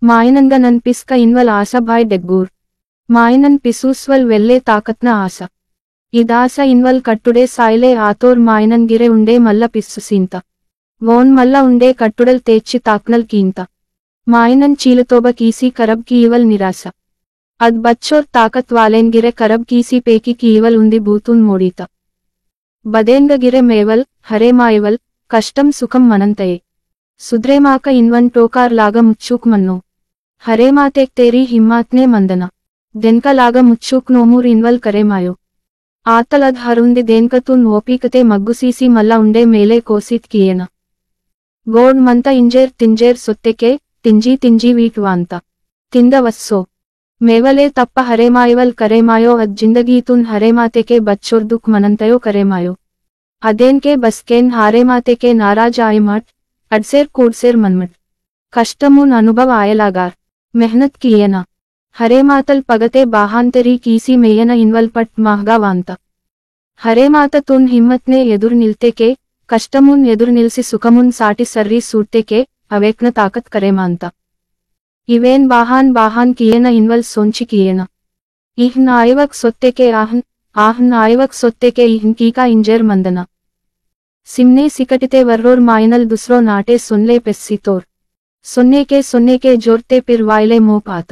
మాయనంగా నన్ పిస్క ఇన్వల్ ఆశ భాయ్ డెగ్గూర్ మాయనన్ పిసూస్వల్ వెల్లే తాకత్న ఆశ ఇదాశ ఇన్వల్ కట్టుడే సాయిలే ఆతోర్ మాయనన్ గిరే ఉండే మల్ల పిస్సు సీంత వోన్ మల్ల ఉండే కట్టుడల్ తేచ్చి తాక్నల్ కీంత మాయనన్ చీలతోబ కీసీ కరబ్ కి ఇవల్ నిరాశ అద్ బచ్చోర్ తాకత్ వాలేన్ గిరే కరబ్ కీసీ పేకి కి ఇవల్ ఉంది బూతున్ మోడీత బదేంగ గిరే మేవల్ హరేమాయవల్ కష్టం సుఖం మనంతయే సుద్రేమాక ఇన్వన్ టోకార్ లాగా ముచ్చూక్ మన్నో హరేమాతేక్ తేరీ హిమ్మాత్నే మందన దెన్క లాగా ముచ్చూక్ నోమూర్ ఇన్వల్ కరేమాయో ఆతలద్ హరుంది దేన్కతూన్ ఓపీకతే మగ్గుసీసీ మల్ల ఉండే మేలే కోసీత్ కియేన గోడ్ మంత ఇంజేర్ తింజేర్ సొత్తెకే తింజీ వీట్వాంత తింద వస్సో మేవలే తప్ప హరేమాయవల్ కరేమాయో అద్ జిందగీతూన్ హరేమాతేకే బచ్చోర్ దుక్ మనంతయో కరేమాయో అదేన్కే బస్కేన్ హారేమాతేకే నారాజ్ ఆయమట్ అడ్సేర్ కూడ్సేర్ మన్మట్ కష్టమూన్ అనుభవ ఆయలాగార్ మెహనత్ కియేన హరేమాతల్ పగతే బాహాంతరీ కీసీ మేయన ఇన్వల్ పట్ మాహ్గా వాంత హరేమాత తున్ హిమ్మత్నే ఎదురు నిల్తేకే కష్టమున్ ఎదురు నిల్సి సుఖమున్ సాటి సర్రీ సూట్టేకే అవేక్న తాకత్ కరేమాంత ఇవేన్ బాహాన్ కియేన ఇన్వల్ సోంచి కియేన ఇహ్న్ ఆయవక్ సొత్తేకే ఆహ్న్ ఆయవక్ సొత్తేకే ఇహ్న్ కీకా ఇంజేర్ మందన సిమ్నే సికటితే వర్రోర్ మాయనల్ దుస్రో నాటే సొన్లే పెస్సితోర్ సొన్నేకే జోర్తే పిర్ వాయిలే మోపాత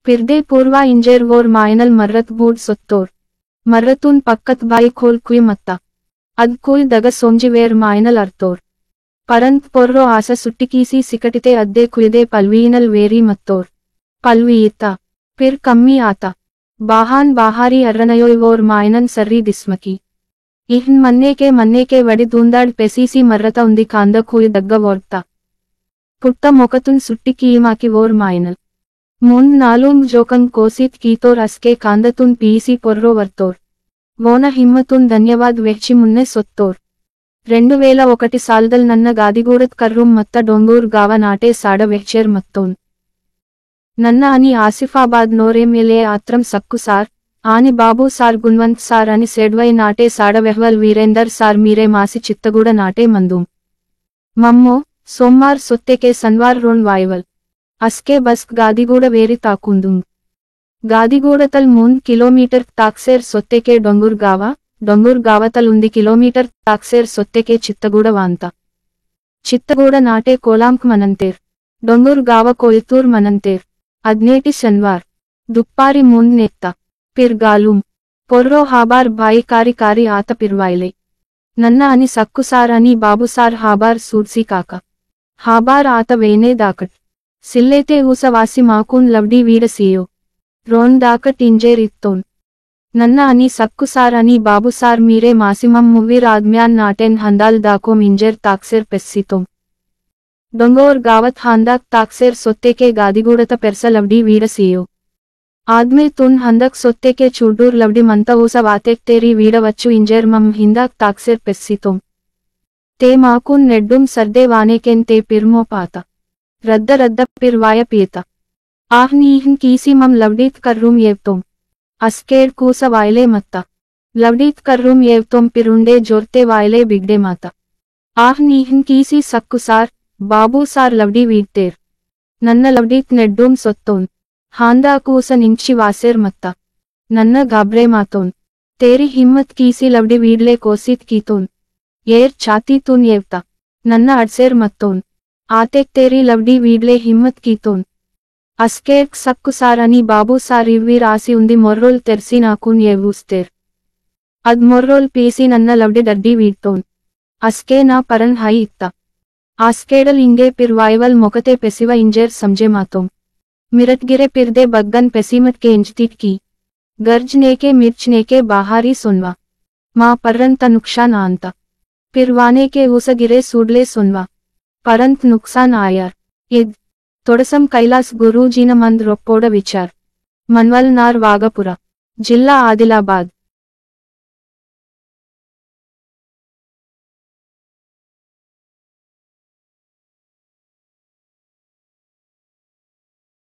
పిర్దే పూర్వా ఇంజేర్ వోర్ మాయనల్ మర్రత్ బూడ్ సొత్తోర్ మర్రతూన్ పక్కత్ బాయి ఖోల్ కుయ్ మత్త అద్ కుయ్ దగ సోంజివేర్ మాయనల్ అర్తోర్ పరంత్ పొర్రో ఆశ సుట్టికీసీ సికటితే అద్దే కుయదే పల్వీనల్ వేరీ మత్తోర్ పల్వీయిత పిర్ కమ్మీ ఆత బాహాన్ బాహారీ అర్రనయోయ్ వోర్ మాయనన్ సర్రీ దిస్మకి ఇహ్న్ మన్నేకే వడి దూందాడ్ పెసీసీ మర్రత ఉంది కాంద కుయ్ దగ్గ వోర్త పుట్ట మొకతున్ సుట్టికీమాకి వోర్ మాయనల్ మున్ నాలూంగ్ జోకంగ్ కోసీత్ కీతోర్ అస్కే కాందతున్ పీసీ పొర్రో వర్తోర్ వోన హిమ్మతున్ ధన్యవాద్ వెచ్చి మున్నే సొత్తోర్ 2001 సాల్దల్ నన్న గాదిగూడత్ కర్రూం మత్త డొంగూర్ గావ నాటే సాడ వెహ్చేర్ మత్తోన్ నన్న అని ఆసిఫాబాద్ నోరేమ్యలే ఆత్రం సక్కు సార్ ఆని బాబూ సార్ గున్వంత్ సార్ అని సెడ్వై నాటే సాడ వెహ్వల్ వీరేందర్ సార్ మీరే మాసి చిత్తగూడ నాటే మందూం మమ్మో సోమ్మార్ సొత్తేకే సన్వార్ రోన్ వాయవల్ అస్కే బస్క్ గాదిగూడ వేరి తాకుందుం గాదిగూడతల్ 3 కిలోమీటర్ తాక్సేర్ సొత్తేకే డొంగూర్ గావతల్ ఉంది కిలోమీటర్ తాక్సేర్ సొత్తేకే చిత్తగూడ వాంత చిత్తగూడ నాటే కోలాంక్ మనంతేర్ డొంగూర్ గావ కోయతూర్ మనంతేర్ అద్నేటి శన్వార్ దుప్పారి ముంద్ నెత్త పిర్ గాలూం పొర్రో హాబార్ బాయి కారి ఆత పిర్వాయిలే నన్న అని సక్కుసార్ అని బాబుసార్ హాబార్ సూడ్సి కాక హాబార్ ఆత వేనే దాకట్ సిల్లేతే ఊసవాసి మాకూన్ లవ్డీ వీడసీయో రోన్ దాకట్ ఇంజేర్ ఇత్తోన్ నన్న అని సక్కుసార్ అని బాబుసార్ మీరే మాసిమం మువ్విర్ ఆద్మ్యాన్ నాటెన్ హందాల్ దాకోం ఇంజేర్ తాక్సేర్ పెస్సితోం డొంగోర్ గావత్ హాందాక్ తాక్సేర్ సొత్తేకే గాదిగూడత పెర్స లవ్డీ వీడసీయో ఆద్మే తున్ హందక్ సొత్తేకే చూడూర్ లవ్డి మంత ఊస వాతేక్ తేరీ వీడవచ్చు ఇంజేర్ మమ్ హిందాక్ తాక్సేర్ పెస్సితోం తే మాకూన్ నెడ్డుం సర్దే వానేకెన్ తే పిర్మో పాత రద్ద పిర్ వాయ పీత ఆహ్ని ఇహ్న్ కీసీ మమ్ లవ్డీత్ కర్రూం ఏవ్తోం అస్కేడ్ కూస వాయిలే మత్త లవ్డీత్ కర్రూం ఏవ్తోం పిరుండే జోర్తే వాయిలే బిగ్డే మాత ఆహ్ని ఇహ్న్ కీసీ సక్కు సార్ బాబూ సార్ లవ్డీ వీడ్తేర్ నన్న లవ్డీత్ నెడ్డూం సొత్తోన్ హాందా కూస నించి వాసేర్ మత్త నన్న గాబ్రే మాతోన్ తేరి హిమ్మత్ కీసీ లవ్డి వీడ్లే కోసీత్ కీతోన్ ఏర్ ఛాతీ తూన్ ఏవ్త నన్న అడ్సేర్ మత్తోన్ ఆతేక్ తేరీ లవ్డీ వీడ్లే హిమ్మత్ కీతోన్ అస్కేర్క్ సక్కు సార్ అని బాబూ సార్ ఇవ్వి రాసి ఉంది మొర్రోల్ తెర్సి నాకూన్ ఏవూస్తేర్ అద్ మొర్రోల్ పీసి నన్న లవ్డి డడ్డీ వీడ్తోన్ అస్కే నా పరన్ హై ఇత్త ఆస్కేడల్ ఇంగే పిర్ వాయవల్ మొకతే పెసివ ఇంజేర్ సంజే మాతోం మిరట్గిరే పిర్దే బగ్గన్ పెసిమట్ కే ఇంజ్తీట్ की गर्ज नेके मिर्च नेके बाहारी सुनवा మా పర్రంత నుక్షాన్ ఆంత పిర్వానే కే ఊసగిరే సూడ్లే సున్వా పరంత్ నుక్సాన్ ఆయార్ ఇద్ తొడసం కైలాస్ గురూజీన మంద్ రొప్పోడ విచార్ మన్వల్ నార్ వాగపుర జిల్లా ఆదిలాబాద్